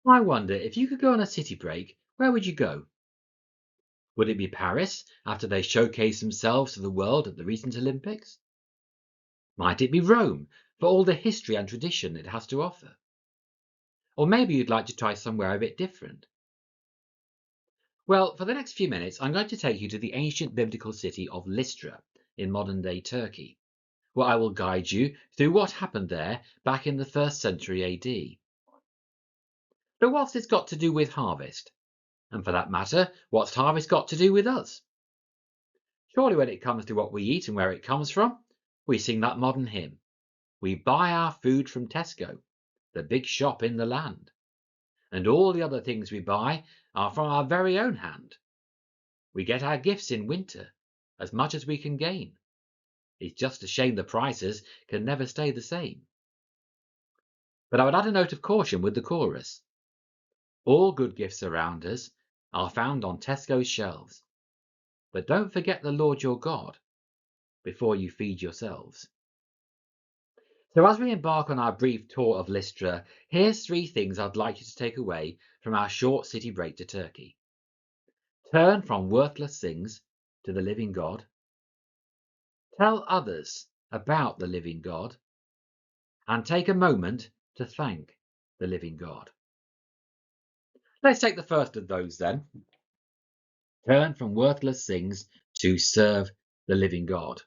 I wonder, if you could go on a city break, where would you go? Would it be Paris after they showcased themselves to the world at the recent Olympics? Might it be Rome for all the history and tradition it has to offer? Or maybe you'd like to try somewhere a bit different. Well, for the next few minutes, I'm going to take you to the ancient biblical city of Lystra in modern-day Turkey, where I will guide you through what happened there back in the 1st century AD. But what's this got to do with harvest? And for that matter, what's harvest got to do with us? Surely when it comes to what we eat and where it comes from, we sing that modern hymn. We buy our food from Tesco, the big shop in the land. And all the other things we buy are from our very own hand. We get our gifts in winter, as much as we can gain. It's just a shame the prices can never stay the same. But I would add a note of caution with the chorus. All good gifts around us are found on Tesco's shelves. But don't forget the Lord your God before you feed yourselves. So as we embark on our brief tour of Lystra, here's 3 things I'd like you to take away from our short city break to Turkey. Turn from worthless things to the living God. Tell others about the living God. And take a moment to thank the living God. Let's take the first of those then. Turn from worthless things to serve the living God.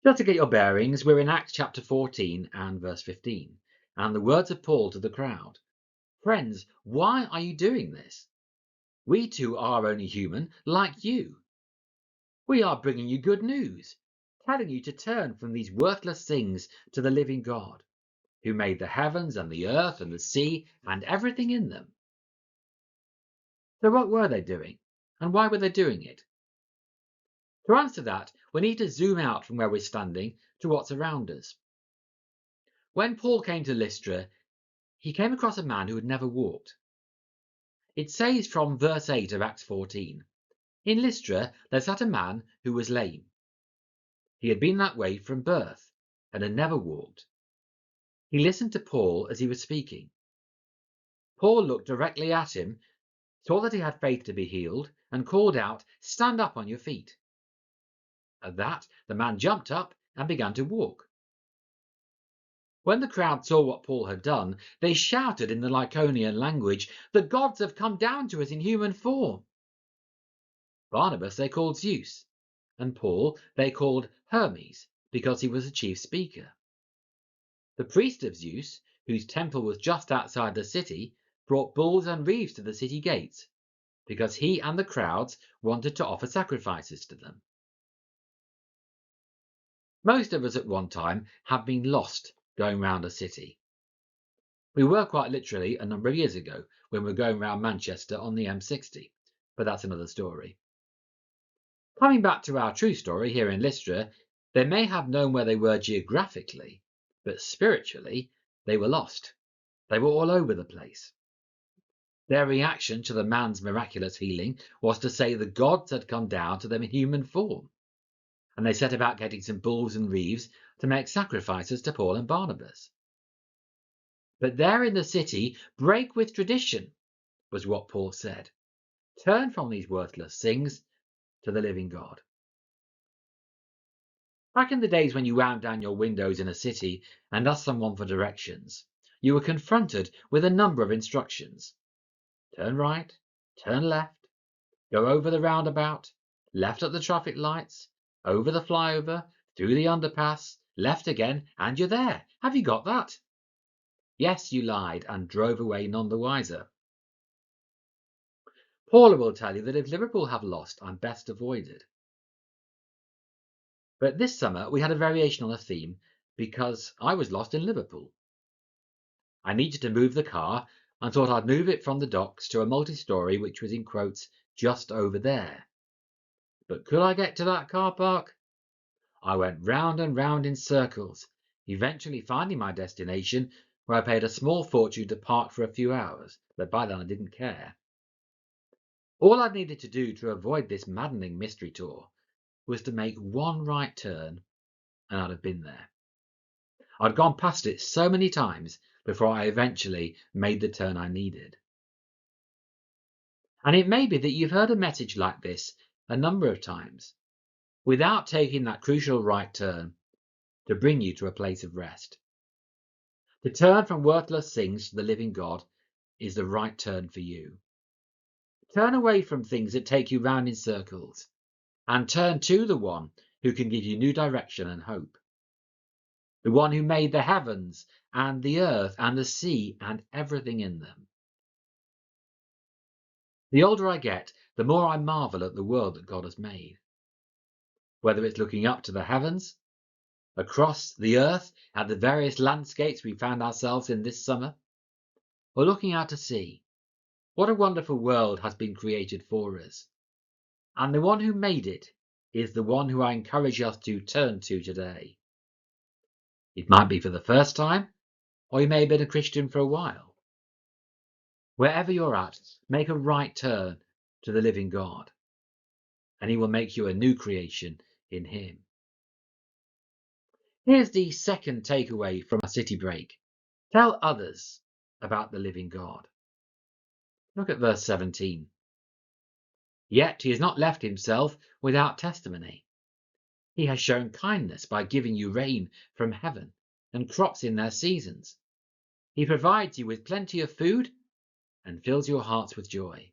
Just to get your bearings, we're in Acts chapter 14 and verse 15, and the words of Paul to the crowd. Friends, why are you doing this? We too are only human, like you. We are bringing you good news, telling you to turn from these worthless things to the living God, who made the heavens and the earth and the sea and everything in them. So what were they doing, and why were they doing it? To answer that, we need to zoom out from where we're standing to what's around us. When Paul came to Lystra, he came across a man who had never walked. It says from verse 8 of Acts 14, in Lystra there sat a man who was lame. He had been that way from birth and had never walked. He listened to Paul as he was speaking. Paul looked directly at him, saw that he had faith to be healed, and called out, "Stand up on your feet." At that, the man jumped up and began to walk. When the crowd saw what Paul had done, they shouted in the Lycaonian language, "The gods have come down to us in human form." Barnabas they called Zeus, and Paul they called Hermes, because he was the chief speaker. The priest of Zeus, whose temple was just outside the city, brought bulls and reeves to the city gates, because he and the crowds wanted to offer sacrifices to them. Most of us at one time have been lost going round a city. We were quite literally a number of years ago when we were going round Manchester on the M60, but that's another story. Coming back to our true story here in Lystra, they may have known where they were geographically, but spiritually they were lost. They were all over the place. Their reaction to the man's miraculous healing was to say the gods had come down to them in human form, and they set about getting some bulls and reeves to make sacrifices to Paul and Barnabas. But there in the city, break with tradition, was what Paul said. Turn from these worthless things to the living God. Back in the days when you wound down your windows in a city and asked someone for directions, you were confronted with a number of instructions. Turn right, turn left, go over the roundabout, left at the traffic lights, over the flyover, through the underpass, left again, and you're there. Have you got that? Yes, you lied and drove away none the wiser. Paula will tell you that if Liverpool have lost, I'm best avoided. But this summer we had a variation on a theme because I was lost in Liverpool. I needed to move the car and thought I'd move it from the docks to a multi-storey which was in quotes just over there. But could I get to that car park? I went round and round in circles, eventually finding my destination, where I paid a small fortune to park for a few hours, but by then I didn't care. All I needed to do to avoid this maddening mystery tour was to make one right turn, and I'd have been there. I'd gone past it so many times before I eventually made the turn I needed. And it may be that you've heard a message like this a number of times without taking that crucial right turn to bring you to a place of rest. To turn from worthless things to the living God is the right turn for you. Turn away from things that take you round in circles and turn to the one who can give you new direction and hope. The one who made the heavens and the earth and the sea and everything in them. The older I get, the more I marvel at the world that God has made. Whether it's looking up to the heavens, across the earth at the various landscapes we found ourselves in this summer, or looking out to sea, what a wonderful world has been created for us. And the one who made it is the one who I encourage us to turn to today. It might be for the first time, or you may have been a Christian for a while. Wherever you're at, make a right turn to the living God, and he will make you a new creation in him. Here's the second takeaway from our city break. Tell others about the living God. Look at verse 17. Yet he has not left himself without testimony. He has shown kindness by giving you rain from heaven and crops in their seasons. He provides you with plenty of food and fills your hearts with joy.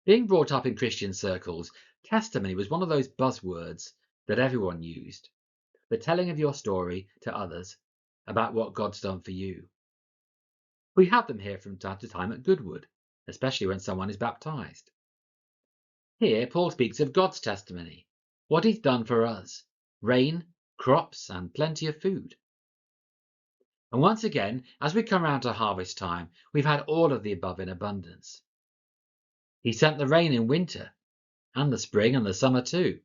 Being brought up in Christian circles, testimony was one of those buzzwords that everyone used. The telling of your story to others about what God's done for you. We have them here from time to time at Goodwood, especially when someone is baptized. Here Paul speaks of God's testimony, what he's done for us, rain, crops and plenty of food. And once again, as we come round to harvest time, we've had all of the above in abundance. He sent the rain in winter, and the spring and the summer too.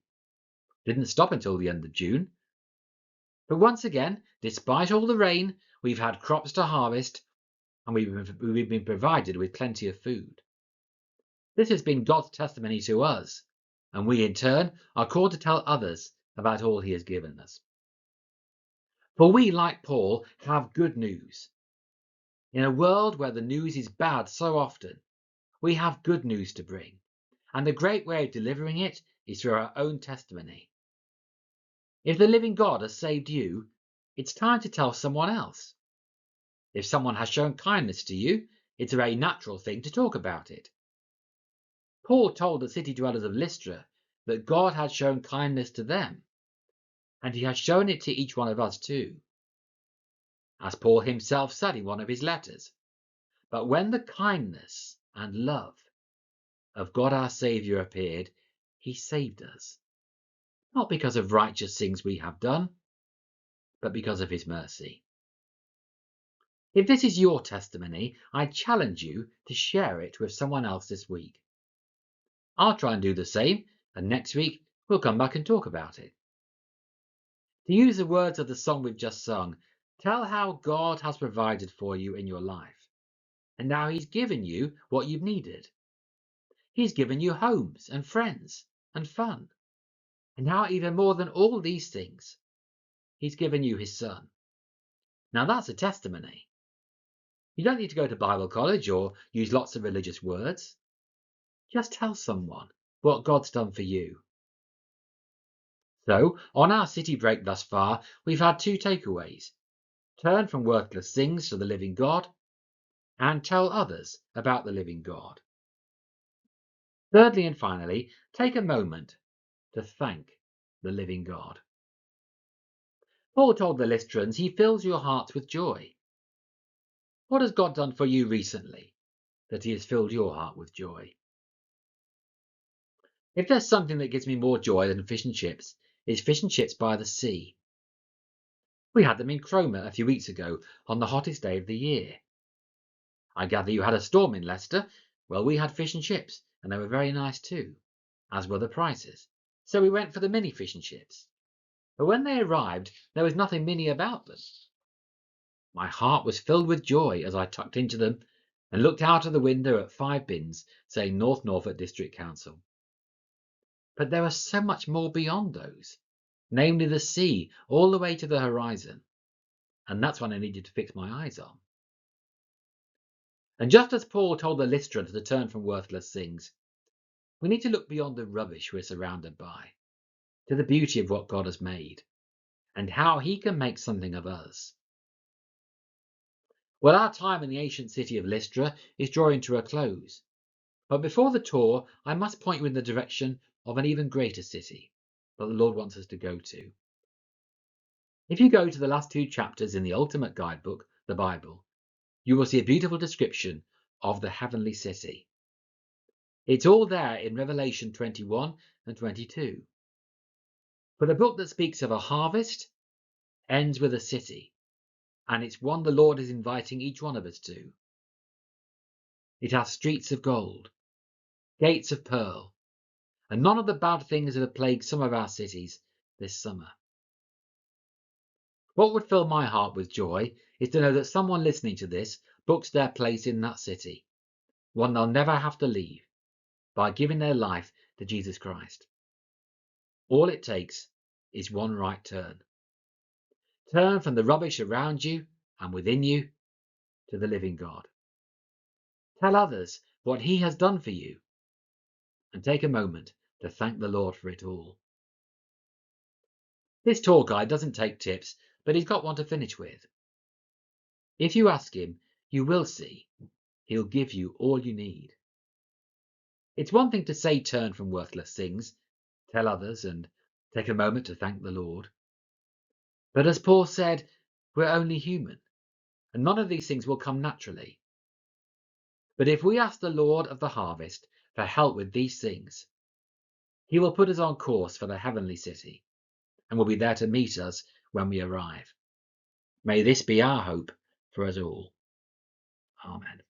Didn't stop until the end of June. But once again, despite all the rain, we've had crops to harvest, and we've been provided with plenty of food. This has been God's testimony to us, and we in turn are called to tell others about all he has given us. For we, like Paul, have good news. In a world where the news is bad so often, we have good news to bring, and the great way of delivering it is through our own testimony. If the living God has saved you, it's time to tell someone else. If someone has shown kindness to you, it's a very natural thing to talk about it. Paul told the city dwellers of Lystra that God had shown kindness to them, and he has shown it to each one of us too. As Paul himself said in one of his letters, but when the kindness and love of God our Saviour appeared, he saved us, not because of righteous things we have done, but because of his mercy. If this is your testimony, I challenge you to share it with someone else this week. I'll try and do the same, and next week we'll come back and talk about it. To use the words of the song we've just sung, tell how God has provided for you in your life, and how he's given you what you've needed. He's given you homes and friends and fun, and how even more than all these things, he's given you his son. Now that's a testimony. You don't need to go to Bible college or use lots of religious words. Just tell someone what God's done for you. So, on our city break thus far, we've had two takeaways. Turn from worthless things to the living God, and tell others about the living God. Thirdly and finally, take a moment to thank the living God. Paul told the Lystrans he fills your hearts with joy. What has God done for you recently that he has filled your heart with joy? If there's something that gives me more joy than fish and chips, it's fish and chips by the sea. We had them in Cromer a few weeks ago on the hottest day of the year. I gather you had a storm in Leicester. Well, we had fish and chips, and they were very nice too, as were the prices. So we went for the mini fish and chips. But when they arrived, there was nothing mini about them. My heart was filled with joy as I tucked into them and looked out of the window at 5 bins saying North Norfolk District Council. But there was so much more beyond those, namely the sea all the way to the horizon. and that's what I needed to fix my eyes on. And just as Paul told the Lystrans to turn from worthless things, we need to look beyond the rubbish we're surrounded by, to the beauty of what God has made, and how he can make something of us. Well, our time in the ancient city of Lystra is drawing to a close. But before the tour, I must point you in the direction of an even greater city that the Lord wants us to go to. If you go to the last 2 chapters in the ultimate guidebook, the Bible, you will see a beautiful description of the heavenly city. It's all there in Revelation 21 and 22. But a book that speaks of a harvest ends with a city, and it's one the Lord is inviting each one of us to. It has streets of gold, gates of pearl, and none of the bad things that have plagued some of our cities this summer. What would fill my heart with joy is to know that someone listening to this books their place in that city, one they'll never have to leave, by giving their life to Jesus Christ. All it takes is one right turn. Turn from the rubbish around you and within you to the living God. Tell others what he has done for you, and take a moment to thank the Lord for it all. This tour guide doesn't take tips, but he's got one to finish with. If you ask him, you will see he'll give you all you need. It's one thing to say turn from worthless things, tell others, and take a moment to thank the Lord. But as Paul said, we're only human, and none of these things will come naturally. But if we ask the Lord of the harvest for help with these things, he will put us on course for the heavenly city, and will be there to meet us when we arrive. May this be our hope for us all. Amen.